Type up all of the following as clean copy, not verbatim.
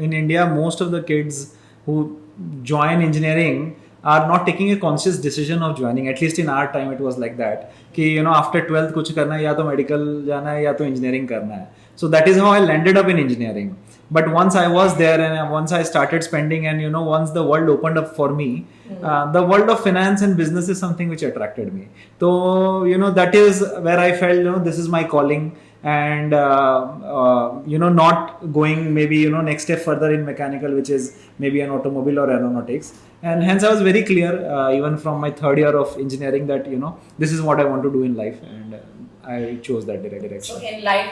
in India, most of the kids who join engineering are not taking a conscious decision of joining. At least in our time, it was like that. कि after 12th कुछ करना है, या तो medical जाना है या तो engineering करना है. So that is how I landed up in engineering. But once I was there and once I started spending, and once the world opened up for me, the world of finance and business is something which attracted me. So that is where I felt this is my calling. And not going maybe next step further in mechanical, which is maybe an automobile or aeronautics. And hence I was very clear even from my third year of engineering that this is what I want to do in life, and I chose that direction. So in life,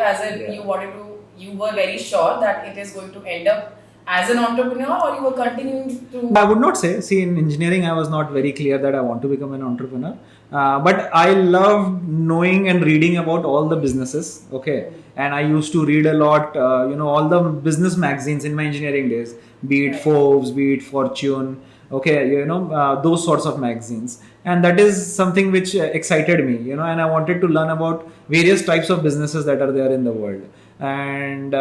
you were very sure that it is going to end up as an entrepreneur, or you were continuing to? I would not say. See, in engineering, I was not very clear that I want to become an entrepreneur. But I love knowing and reading about all the businesses. Okay. And I used to read a lot, all the business magazines in my engineering days, be it Forbes, be it Fortune. Okay. Those sorts of magazines. And that is something which excited me, and I wanted to learn about various types of businesses that are there in the world. And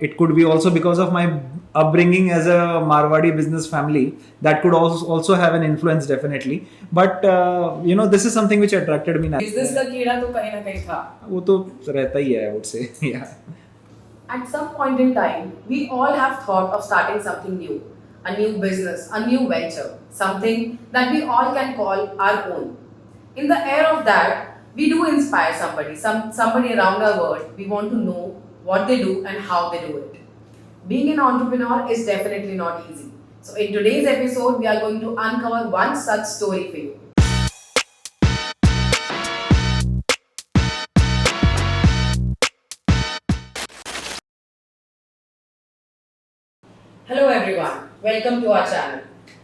it could be also because of my upbringing as a Marwadi business family that could also have an influence, definitely. But this is something which attracted me. Business का कीड़ा तो कहीं ना कहीं था. वो तो रहता ही है, I would say. Yeah. At some point in time, we all have thought of starting something new, a new business, a new venture, something that we all can call our own. In the air of that, we do inspire somebody around our world. We want to know what they do and how they do it. Being an entrepreneur is definitely not easy. So in today's episode, we are going to uncover one such story for you. Hello everyone, welcome to our channel.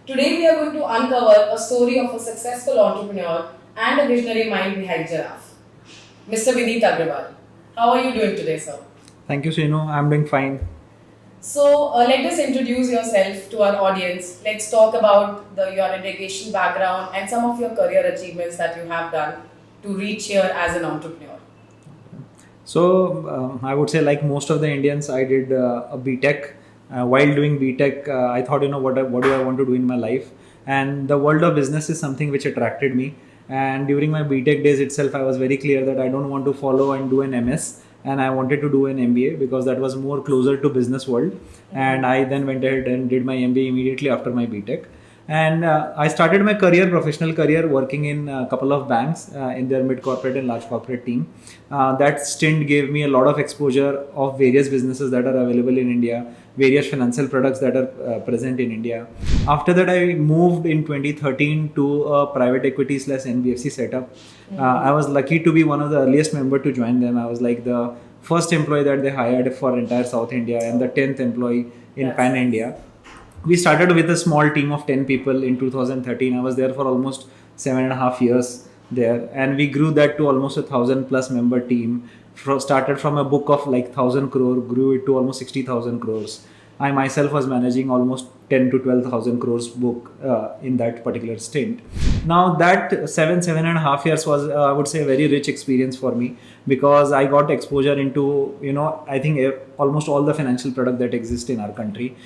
Today we are going to uncover a story of a successful entrepreneur and a visionary mind behind Jiraaf. Mr. Vineet Agarwal, how are you doing today, sir? Thank you, Srinu. I'm doing fine. So let us introduce yourself to our audience. Let's talk about your education background and some of your career achievements that you have done to reach here as an entrepreneur. So I would say, like most of the Indians, I did a BTech. While doing BTech, I thought, what do I want to do in my life? And the world of business is something which attracted me. And during my BTech days itself, I was very clear that I don't want to follow and do an MS. And I wanted to do an MBA because that was more closer to business world. And I then went ahead and did my MBA immediately after my BTech. And I started my professional career, working in a couple of banks in their mid-corporate and large corporate team. That stint gave me a lot of exposure of various businesses that are available in India, various financial products that are present in India. After that, I moved in 2013 to a private equity / NBFC setup. I was lucky to be one of the earliest member to join them. I was like the first employee that they hired for entire South India and the 10th employee in Pan India. We started with a small team of 10 people in 2013. I was there for almost 7.5 years there, and we grew that to almost 1,000+ member team. Started from a book of like 1,000 crore, grew it to almost 60,000 crores. I myself was managing almost 10 to 12,000 crores book in that particular stint. Now that 7.5 years was, I would say, a very rich experience for me, because I got exposure into, I think almost all the financial product that exist in our country,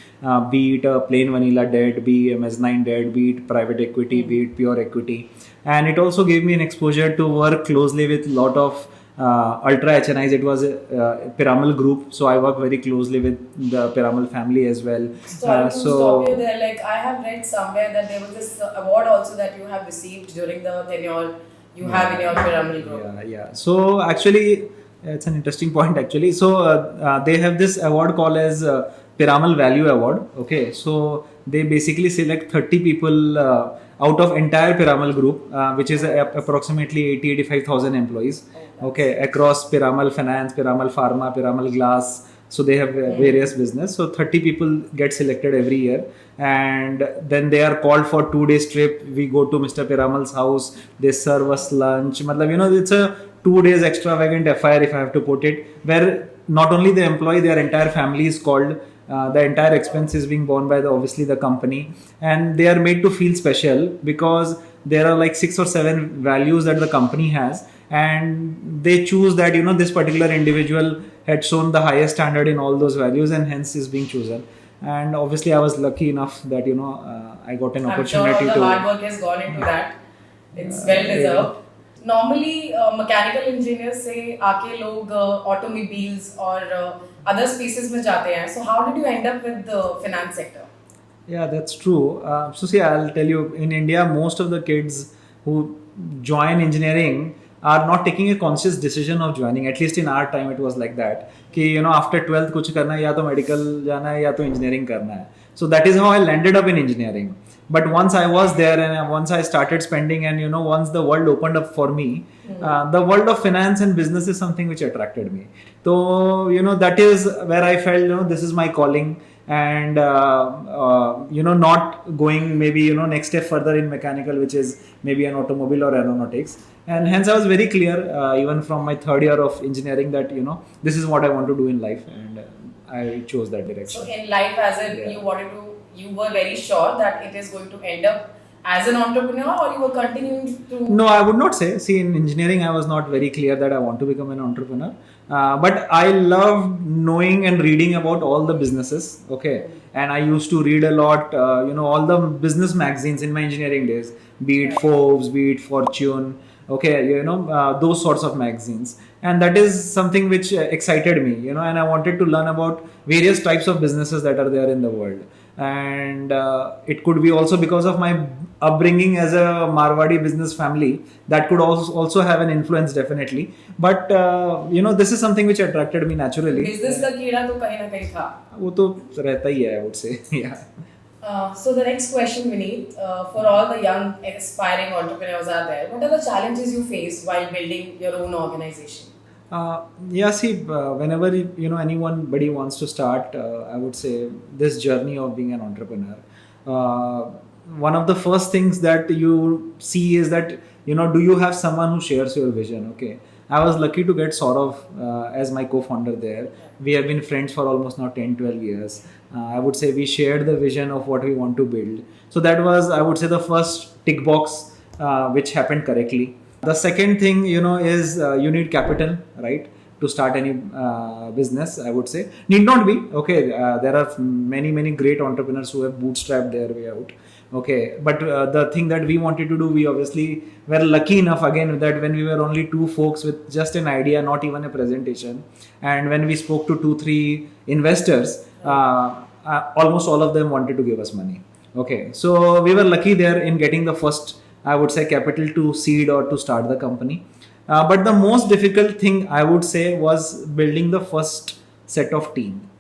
be it a plain vanilla debt, be it mezzanine debt, be it private equity, be it pure equity. And it also gave me an exposure to work closely with a lot of Ultra HNIs. It was a Piramal group, so I work very closely with the Piramal family as well. Sorry to stop you there. Like, I have read somewhere that there was this award also that you have received during the tenure you have in your Piramal group. Yeah. So actually, it's an interesting point actually. So they have this award called as Piramal Value Award. Okay, so they basically select 30 people out of entire Piramal group, which is approximately 85,000 employees. Okay, across Piramal Finance, Piramal Pharma, Piramal Glass. So they have various business. So 30 people get selected every year, and then they are called for 2 days trip. We go to Mr. Piramal's house. They serve us lunch. It's a 2 days extravagant affair, if I have to put it, where not only the employee, their entire family is called. The entire expense is being borne by obviously the company, and they are made to feel special because there are like 6 or 7 values that the company has, and they choose that this particular individual had shown the highest standard in all those values and hence is being chosen. and obviously I was lucky enough that I got an I'm sure all opportunity the to. hard work has gone into that. It's well deserved. Normally, mechanical engineers say आके लोग automobiles or other spaces में जाते हैं. So how did you end up with the finance sector? Yeah, that's true. So see, I'll tell you, in India, most of the kids who join engineering are not taking a conscious decision of joining. At least in our time, it was like that. कि after 12th कुछ करना है, या तो medical जाना है या तो engineering करना है. So that is how I landed up in engineering. But once I was there and once I started spending, and once the world opened up for me, the world of finance and business is something which attracted me. So that is where I felt this is my calling, and not going maybe next step further in mechanical, which is maybe an automobile or aeronautics. And hence I was very clear, even from my third year of engineering, that this is what I want to do in life, and I chose that direction. So in life, as in you were very sure that it is going to end up as an entrepreneur, or you were continuing to? No, I would not say. See, in engineering, I was not very clear that I want to become an entrepreneur. But I love knowing and reading about all the businesses. Okay, and I used to read a lot. All the business magazines in my engineering days, be it Forbes, be it Fortune. Okay, those sorts of magazines, and that is something which excited me. And I wanted to learn about various types of businesses that are there in the world. And it could be also because of my upbringing as a Marwadi business family, that could also have an influence, definitely. But this is something which attracted me naturally. Business का कीड़ा तो कहीं ना कहीं था. वो तो रहता ही है, I would say. Yeah. So the next question, Vineet, for all the young aspiring entrepreneurs out there, what are the challenges you face while building your own organization? Whenever anybody wants to start, I would say this journey of being an entrepreneur. One of the first things that you see is that do you have someone who shares your vision? Okay, I was lucky to get Saurav as my co-founder there. We have been friends for almost now 10-12 years. I would say we shared the vision of what we want to build. So that was, I would say, the first tick box which happened correctly. The second thing, is you need capital, right, to start any business. I would say need not be okay. There are many great entrepreneurs who have bootstrapped their way out. Okay, but the thing that we wanted to do, we obviously were lucky enough again that when we were only two folks with just an idea, not even a presentation, and when we spoke to 2-3 investors, almost all of them wanted to give us money. Okay, so we were lucky there in getting the first, I would say, capital to seed or to start the company. But the most difficult thing, I would say, was building the first set of team.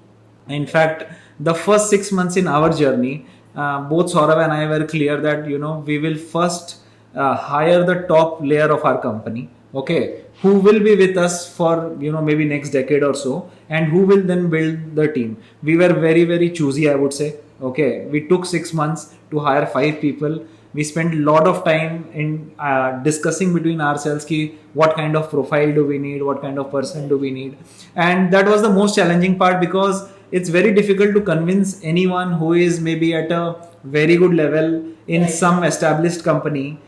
In fact, the first 6 months in our journey, both Saurav and I were clear that we will first hire the top layer of our company, okay, who will be with us for maybe next decade or so, and who will then build the team. We were very choosy, I would say. Okay, we took 6 months to hire 5 people. We spent a lot of time in discussing between ourselves what kind of profile do we need, what kind of person do we need. And that was the most challenging part, because it's very difficult to convince anyone who is maybe at a very good level in some established company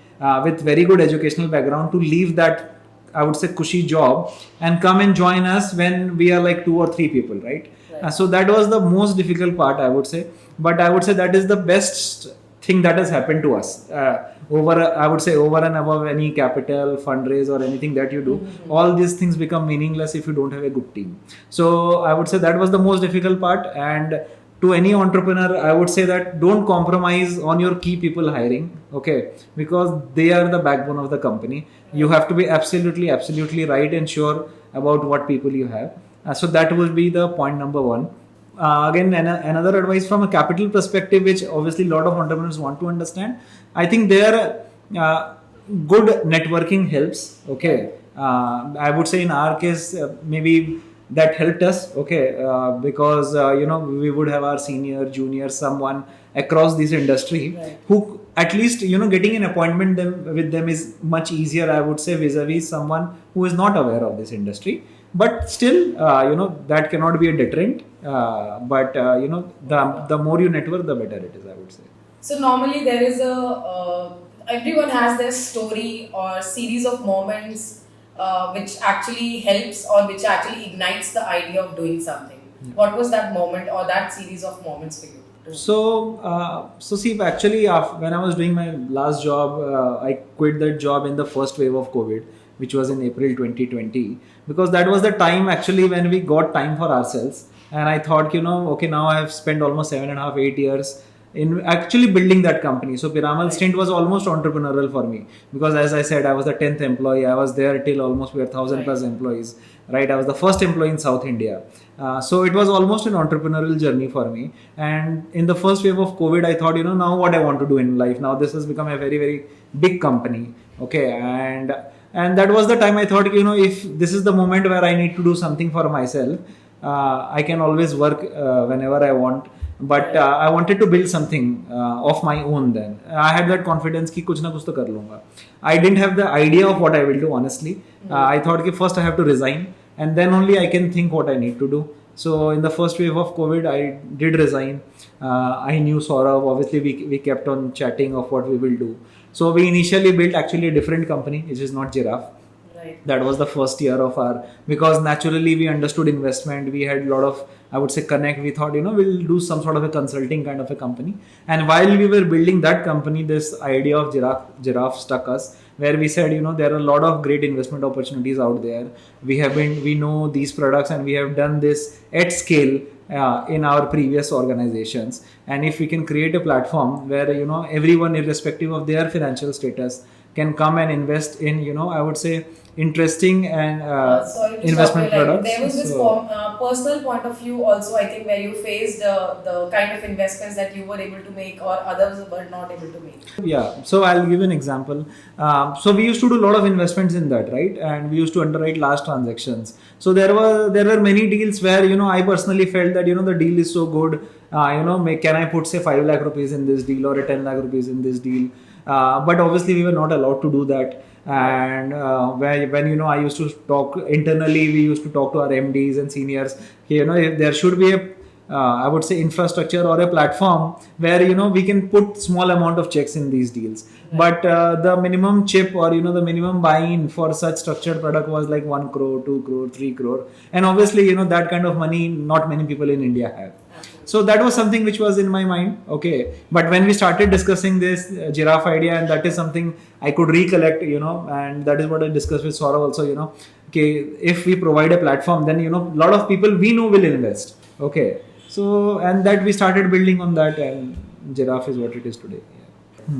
with very good educational background to leave that, I would say, cushy job and come and join us when we are like 2 or 3 people, right? So that was the most difficult part, I would say. But I would say that is the best thing that has happened to us over and above any capital fundraise or anything that you do. All these things become meaningless if you don't have a good team. So I would say that was the most difficult part. And to any entrepreneur, I would say that don't compromise on your key people hiring, okay, because they are the backbone of the company. You have to be absolutely right and sure about what people you have. So that will be the point number 1. Again, another advice from a capital perspective, which obviously a lot of entrepreneurs want to understand. I think there good networking helps. Okay, I would say in our case, maybe that helped us. Okay, because we would have our senior, junior, someone across this industry who at least getting an appointment with them is much easier, I would say, vis-a-vis someone who is not aware of this industry. But still, that cannot be a deterrent. But the more you network, the better it is, I would say. So normally there is everyone has their story or series of moments which actually helps or which actually ignites the idea of doing something. What was that moment or that series of moments for you? So see, actually, when I was doing my last job, I quit that job in the first wave of COVID, which was in April 2020, because that was the time actually when we got time for ourselves. And I thought, okay, now I have spent almost 7.5, 8 years in actually building that company. So Piramal stint was almost entrepreneurial for me, because as I said, I was the 10th employee. I was there till almost we were 1,000 plus employees, right? I was the first employee in South India. So it was almost an entrepreneurial journey for me. And in the first wave of COVID, I thought, now what I want to do in life. Now this has become a very, very big company. Okay. And that was the time I thought, if this is the moment where I need to do something for myself, I can always work whenever I want. But I wanted to build something of my own then. I had that confidence कि कुछ ना कुछ तो कर लूँगा. I didn't have the idea of what I will do, honestly. I thought कि first I have to resign, and then only I can think what I need to do. So in the first wave of COVID, I did resign. I knew Saurav. Obviously, we kept on chatting of what we will do. So we initially built actually a different company, which is not Jiraaf. That was the first year of our, because naturally we understood investment. We had a lot of, I would say, connect. We thought, we'll do some sort of a consulting kind of a company. And while we were building that company, this idea of Jiraaf stuck us, where we said, there are a lot of great investment opportunities out there. We know these products, and we have done this at scale in our previous organizations. And if we can create a platform where, everyone, irrespective of their financial status, can come and invest in, I would say, interesting and investment products. There was this personal point of view also, I think, where you faced the kind of investments that you were able to make or others were not able to make. Yeah, so I'll give an example. So we used to do a lot of investments in that, right? And we used to underwrite large transactions. So there were many deals where, I personally felt that, the deal is so good. Can I put say 5 lakh rupees in this deal or 10 lakh rupees in this deal? But obviously we were not allowed to do that. And when I used to talk internally, we used to talk to our MDs and seniors. If there should be a I would say infrastructure or a platform where we can put small amount of checks in these deals. But the minimum chip or the minimum buy-in for such structured product was like 1 crore, 2 crore, 3 crore, and obviously that kind of money not many people in India have. So that was something which was in my mind. Okay, but when we started discussing this Jiraaf idea, and that is something I could recollect, and that is what I discussed with Saurav also. Okay, if we provide a platform, then a lot of people we know will invest. Okay, so and that we started building on that, and Jiraaf is what it is today.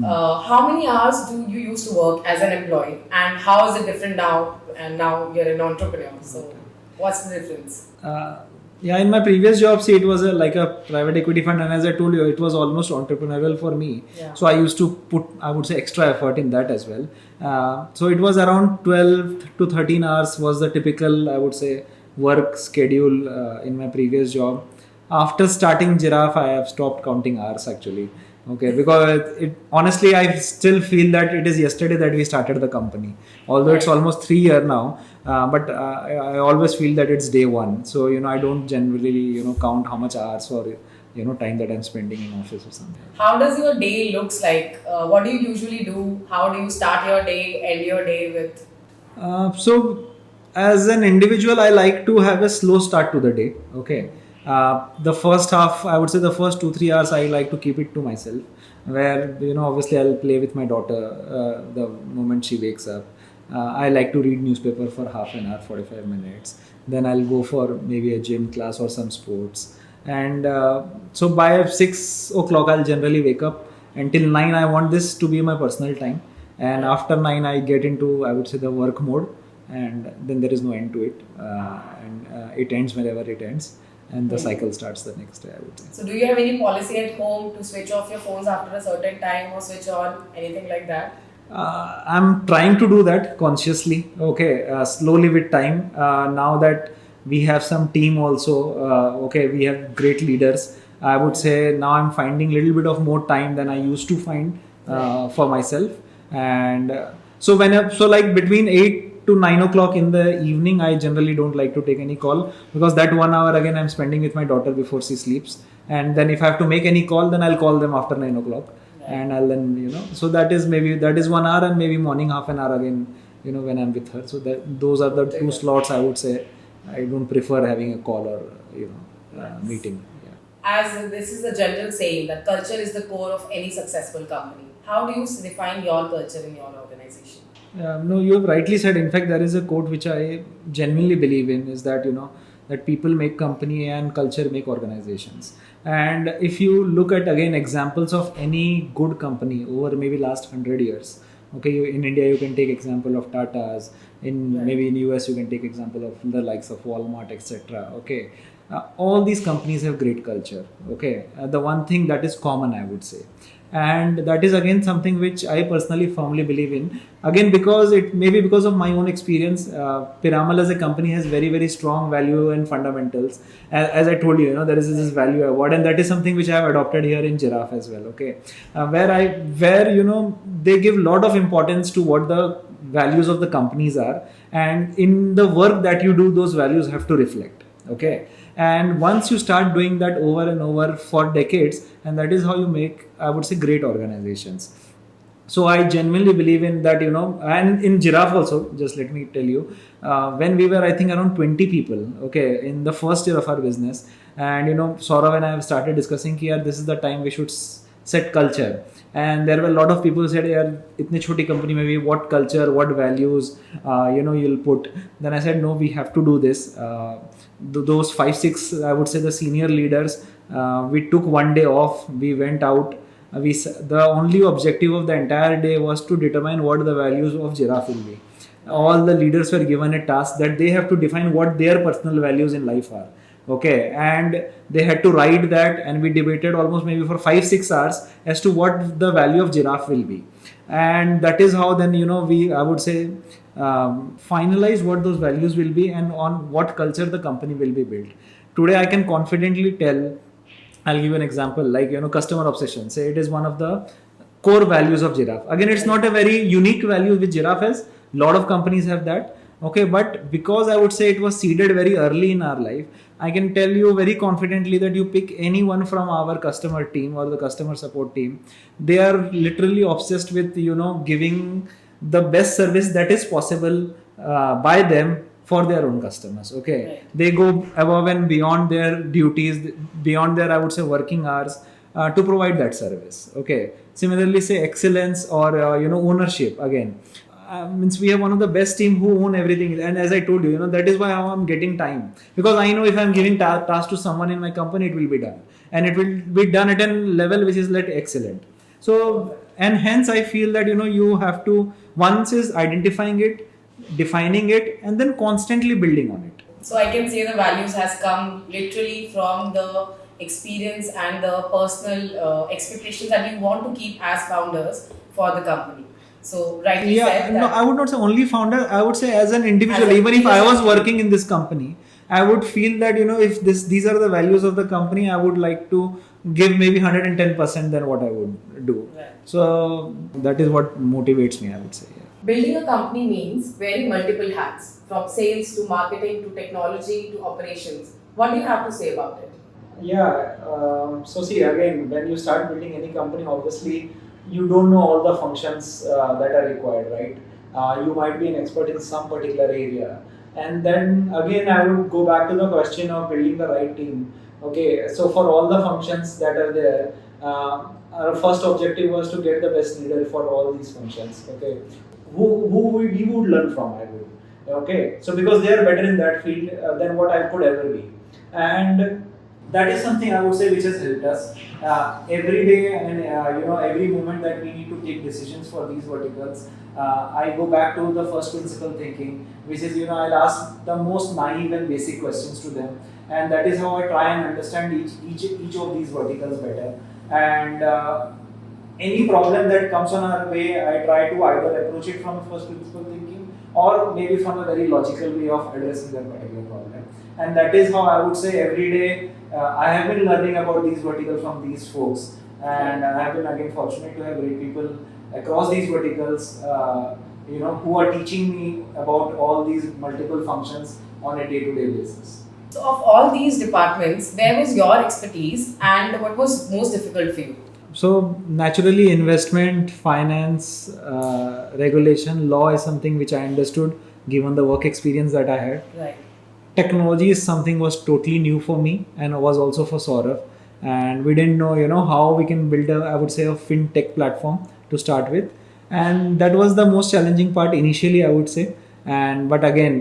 How many hours do you used to work as an employee, and how is it different now? And now you're an entrepreneur. So, what's the difference? In my previous job, see, it was like a private equity fund, and as I told you, it was almost entrepreneurial for me. Yeah. So I used to put, I would say, extra effort in that as well. So it was around 12 to 13 hours was the typical, I would say, work schedule in my previous job. After starting Jiraaf, I have stopped counting hours actually. Okay, because honestly, I still feel that it is yesterday that we started the company. Although it's almost 3 years now, but I always feel that it's day one. So I don't generally count how much hours or time that I'm spending in office or something. How does your day looks like? What do you usually do? How do you start your day, end your day with? So as an individual, I like to have a slow start to the day. Okay. The first half, I would say the first 2-3 hours, I like to keep it to myself, where obviously I'll play with my daughter the moment she wakes up. I like to read newspaper for half an hour, 45 minutes. Then I'll go for maybe a gym class or some sports. And so by 6 o'clock, I'll generally wake up. Until 9, I want this to be my personal time. And after 9, I get into, I would say, the work mode. And then there is no end to it. And it ends whenever it ends. And the cycle starts the next day, I would say. So do you have any policy at home to switch off your phones after a certain time or switch on, anything like that? I'm trying to do that consciously, slowly with time. Now that we have some team also, we have great leaders. I would say now I'm finding a little bit of more time than I used to find for myself. And so between 8 to 9 o'clock in the evening, I generally don't like to take any call, because that 1 hour again I'm spending with my daughter before she sleeps. And then if I have to make any call, then I'll call them after 9 o'clock. And I'll then, so that is 1 hour, and maybe morning half an hour again, when I'm with her. So those are the two slots I would say. I don't prefer having a call or, Nice. meeting. Yeah. As this is a general saying that culture is the core of any successful company. How do you define your culture in your organization? No, you have rightly said. In fact, there is a quote which I genuinely believe in, is that that people make company and culture make organizations. And if you look at again examples of any good company over maybe last 100 years, okay, in India you can take example of Tata's, in Right. maybe in US you can take example of the likes of Walmart, etc. Okay, all these companies have great culture. Okay, the one thing that is common, I would say, and that is again something which I personally firmly believe in. Again, because it maybe because of my own experience, Piramal as a company has very strong value and fundamentals. As I told you, there is this value award, and that is something which I have adopted here in Jiraaf as well. Okay, where they give lot of importance to what the values of the companies are, and in the work that you do, those values have to reflect. Okay, and once you start doing that over and over for decades, and that is how you make, I would say, great organizations. So I genuinely believe in that, and in Jiraaf also, just let me tell you, when we were, I think, around 20 people, okay, in the first year of our business, and Saurav and I have started discussing here, this is the time we should set culture. And there were a lot of people who said, yaar, itni choti company maybe what culture, what values, you'll put. Then I said, no, we have to do this. Those 5 6, I would say, the senior leaders, we took one day off, we went out. The only objective of the entire day was to determine what the values of Jiraaf will be. All the leaders were given a task that they have to define what their personal values in life are. Okay, and they had to write that, and we debated almost maybe for 5 6 hours as to what the value of Jiraaf will be. And that is how then I would say, finalize what those values will be and on what culture the company will be built. Today I can confidently tell, I'll give you an example, like customer obsession. Say it is one of the core values of Jiraaf. Again, it's not a very unique value which Jiraaf has. A lot of companies have that. Okay, but because I would say it was seeded very early in our life, I can tell you very confidently that you pick anyone from our customer team or the customer support team, they are literally obsessed with giving the best service that is possible by them for their own customers. Okay, Right. they go above and beyond their duties, beyond their, I would say, working hours, to provide that service. Okay, similarly, say excellence or ownership. Again, means we have one of the best team who own everything, and as I told you, that is why how I'm getting time, because I know if I'm giving task to someone in my company, it will be done, and it will be done at a level which is like excellent. So, and hence I feel that you have to, once is identifying it, defining it, and then constantly building on it. So I can say the values has come literally from the experience and the personal expectations that you want to keep as founders for the company. So rightly Yeah, said no, that. I would not say only founder. I would say as an individual. As an Even if I was individual. working in this company, I would feel that if these are the values of the company, I would like to give maybe 110% than what I would do. Right. So that is what motivates me, I would say. Yeah. Building a company means wearing multiple hats, from sales to marketing to technology to operations. What do you have to say about it? Yeah. So see, again, when you start building any company, obviously you don't know all the functions that are required, right? You might be an expert in some particular area, and then again, I would go back to the question of building the right team. Okay, so for all the functions that are there, our first objective was to get the best leader for all these functions. Okay, we would learn from, I would. Okay, so because they are better in that field than what I could ever be, and that is something I would say which has helped us every day, and every moment that we need to take decisions for these verticals. I go back to the first principle thinking, which is I'll ask the most naive and basic questions to them, and that is how I try and understand each of these verticals better. And any problem that comes on our way, I try to either approach it from a first principle thinking or maybe from a very logical way of addressing that particular problem. And that is how I would say every day I have been learning about these verticals from these folks, and I have been again fortunate to have great people across these verticals, who are teaching me about all these multiple functions on a day-to-day basis. So of all these departments, where was your expertise and what was most difficult for you? So naturally, investment, finance, regulation, law is something which I understood given the work experience that I had. Right. technology is something was totally new for me and was also for Saurav. And we didn't know, how we can build I would say, a fintech platform to start with. And that was the most challenging part initially, I would say. And but again,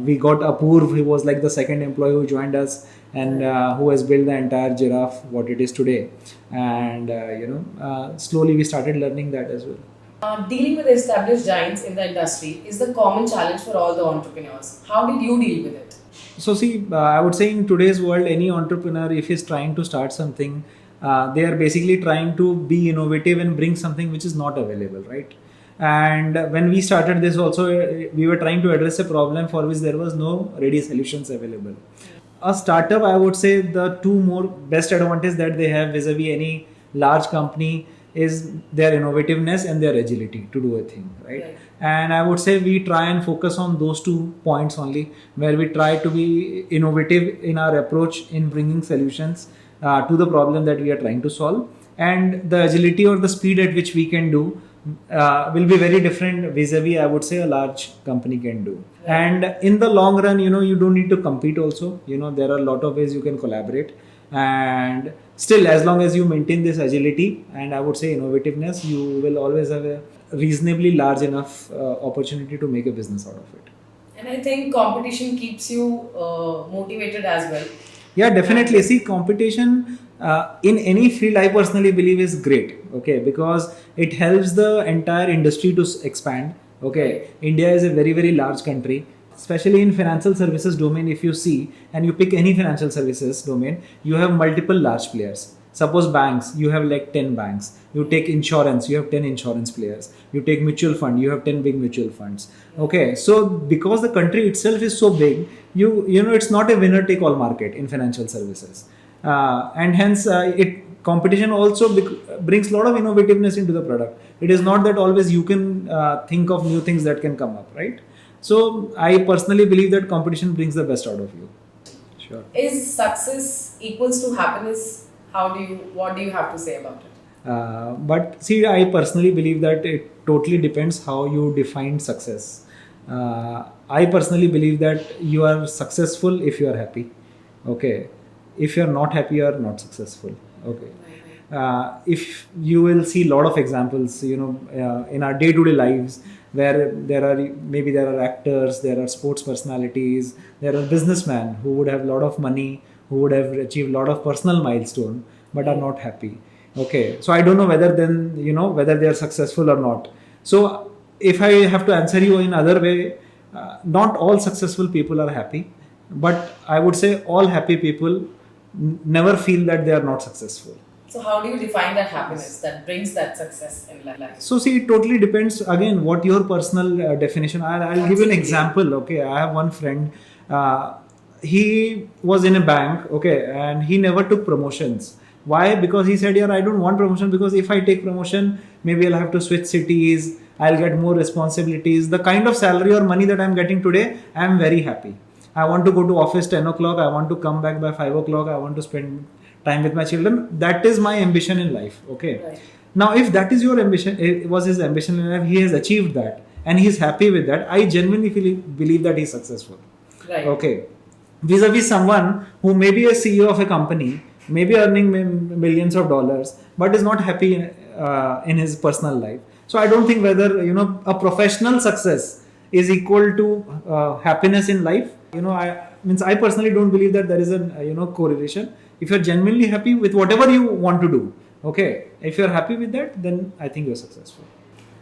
we got Apurv, who was like the second employee who joined us, and who has built the entire Jiraaf what it is today. And slowly we started learning that as well. Dealing with established giants in the industry is the common challenge for all the entrepreneurs. How did you deal with it? So see, I would say in today's world, any entrepreneur, if he's trying to start something, they are basically trying to be innovative and bring something which is not available, right? And when we started this also, we were trying to address a problem for which there was no ready solutions available. A startup, I would say the two more best advantage that they have vis-a-vis any large company is their innovativeness and their agility to do a thing, right? And I would say we try and focus on those 2 points only, where we try to be innovative in our approach in bringing solutions to the problem that we are trying to solve, and the agility or the speed at which we can do will be very different vis-a-vis, I would say, a large company can do. And in the long run, you don't need to compete also. There are a lot of ways you can collaborate. And still, as long as you maintain this agility and I would say innovativeness, you will always have a reasonably large enough opportunity to make a business out of it. And I think competition keeps you motivated as well. Yeah, definitely. See, competition in any field, I personally believe is great. Okay, because it helps the entire industry to expand. Okay, India is a very, very large country, especially in financial services domain. If you see and you pick any financial services domain, you have multiple large players. Suppose banks, you have like 10 banks. You take insurance, you have 10 insurance players. You take mutual fund, you have 10 big mutual funds. Okay, so because the country itself is so big, it's not a winner take all market in financial services. And hence competition also brings a lot of innovativeness into the product. It is not that always you can think of new things that can come up, right? So I personally believe that competition brings the best out of you. Sure. Is success equals to happiness? What do you have to say about it? But see, I personally believe that it totally depends how you define success. I personally believe that you are successful if you are happy. Okay. If you are not happy, you are not successful. Okay. If you will see a lot of examples, in our day-to-day lives, where there are actors, there are sports personalities, there are businessmen who would have a lot of money, who would have achieved a lot of personal milestone, but are not happy. Okay, so I don't know whether they are successful or not. So if I have to answer you in other way, not all successful people are happy, but I would say all happy people never feel that they are not successful. So how do you define that happiness that brings that success in life? So see, it totally depends again what your personal definition. I'll give you an example. Okay, I have one friend. He was in a bank. Okay, and he never took promotions. Why? Because he said, "Yeah, I don't want promotion because if I take promotion, maybe I'll have to switch cities. I'll get more responsibilities. The kind of salary or money that I'm getting today, I'm very happy. I want to go to office 10 o'clock. I want to come back by 5 o'clock. I want to spend time with my children. That is my ambition in life." Okay. Right. Now, if that is your ambition, it was his ambition in life, he has achieved that and he's happy with that. I genuinely believe that he's successful. Right. Okay. Vis-a-vis someone who may be a CEO of a company, may be earning millions of dollars, but is not happy in his personal life. So I don't think whether a professional success is equal to happiness in life. I personally don't believe that there is a correlation. If you're genuinely happy with whatever you want to do, okay, if you're happy with that, then I think you're successful.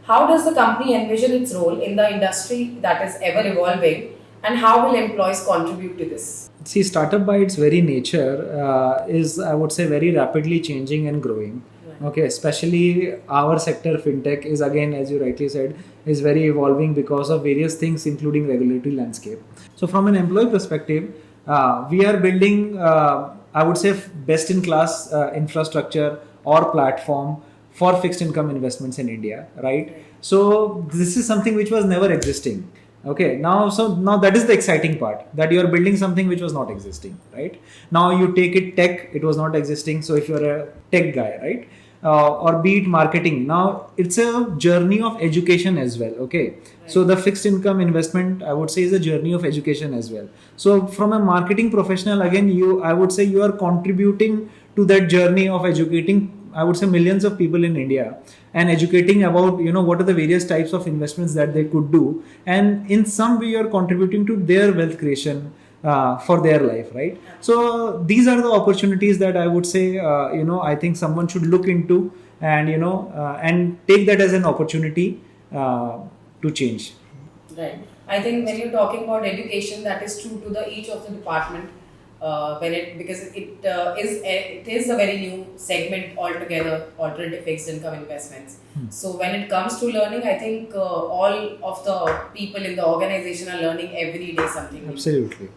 How does the company envision its role in the industry that is ever evolving, and how will employees contribute to this? See, startup by its very nature is, I would say, very rapidly changing and growing. Right. Okay, especially our sector, fintech, is again, as you rightly said, is very evolving because of various things, including regulatory landscape. So from an employee perspective, we are building, I would say, best-in-class infrastructure or platform for fixed income investments in India, right? So this is something which was never existing. Okay, now that is the exciting part, that you are building something which was not existing, right? Now you take it tech, it was not existing. So if you're a tech guy, right? Or be it marketing, now it's a journey of education as well. Okay, so the fixed income investment, I would say, is a journey of education as well. So from a marketing professional, again, I would say you are contributing to that journey of educating, I would say, millions of people in India, and educating about, what are the various types of investments that they could do, and in some way you're contributing to their wealth creation for their life, right? So these are the opportunities that I would say, I think someone should look into, and and take that as an opportunity to change. Right. I think when you're talking about education, that is true to the each of the department. When it because it is a very new segment altogether, alternative fixed income investments. So when it comes to learning, I think all of the people in the organization are learning every day something new. Absolutely.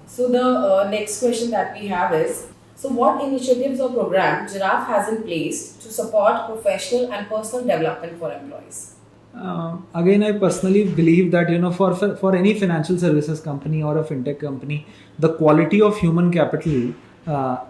So the next question that we have is, so what initiatives or program Giraffe has in place to support professional and personal development for employees? Again, I personally believe that, for any financial services company or a fintech company, the quality of human capital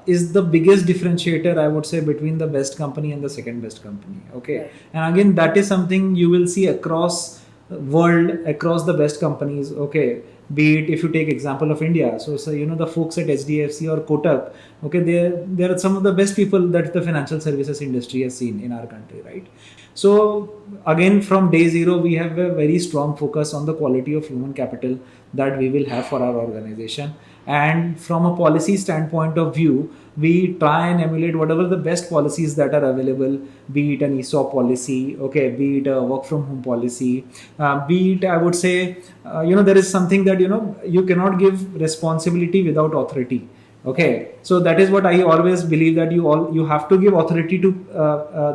is the biggest differentiator, I would say, between the best company and the second best company. Okay, Right. and again, that is something you will see across world, across the best companies. Okay, be it, if you take example of India, so the folks at HDFC or Kotak, okay, they are some of the best people that the financial services industry has seen in our country, right? So again, from day zero, we have a very strong focus on the quality of human capital that we will have for our organization. And from a policy standpoint of view, we try and emulate whatever the best policies that are available, be it an ESOP policy, okay, be it a work from home policy, be it, I would say, there is something that, you cannot give responsibility without authority. Okay, so that is what I always believe, that you have to give authority to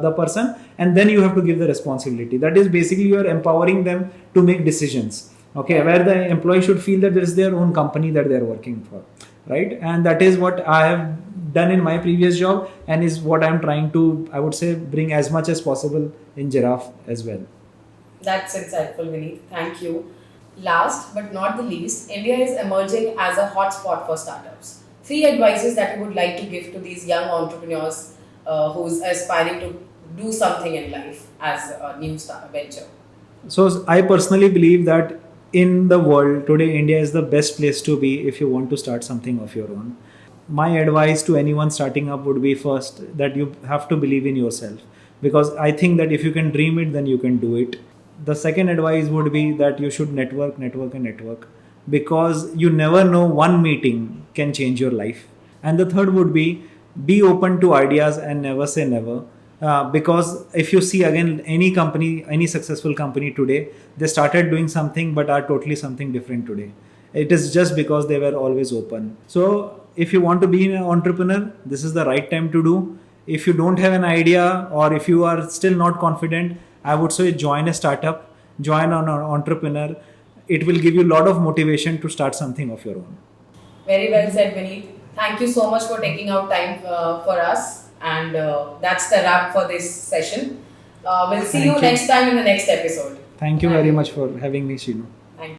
the person, and then you have to give the responsibility. That is basically, you are empowering them to make decisions. Okay, where the employee should feel that there is their own company that they are working for, right? And that is what I have done in my previous job, and is what I am trying to, I would say, bring as much as possible in Jiraaf as well. That's insightful, Vineet. Thank you. Last but not the least, India is emerging as a hotspot for startups. Three advices that you would like to give to these young entrepreneurs who's aspiring to do something in life as a new start venture. So I personally believe that in the world today, India is the best place to be if you want to start something of your own. My advice to anyone starting up would be, first, that you have to believe in yourself, because I think that if you can dream it, then you can do it. The second advice would be that you should network, network, and network, because you never know, one meeting can change your life. And the third would be open to ideas and never say never. Because if you see, again, any company, any successful company today, they started doing something but are totally something different today. It is just because they were always open. So if you want to be an entrepreneur, this is the right time to do. If you don't have an idea, or if you are still not confident, I would say join a startup, join an entrepreneur. It will give you a lot of motivation to start something of your own. Very well said, Vineet. Thank you so much for taking out time for us. And that's the wrap for this session. We'll see Thank you you. next time in the next episode. Thank you very much for having me, Shinu.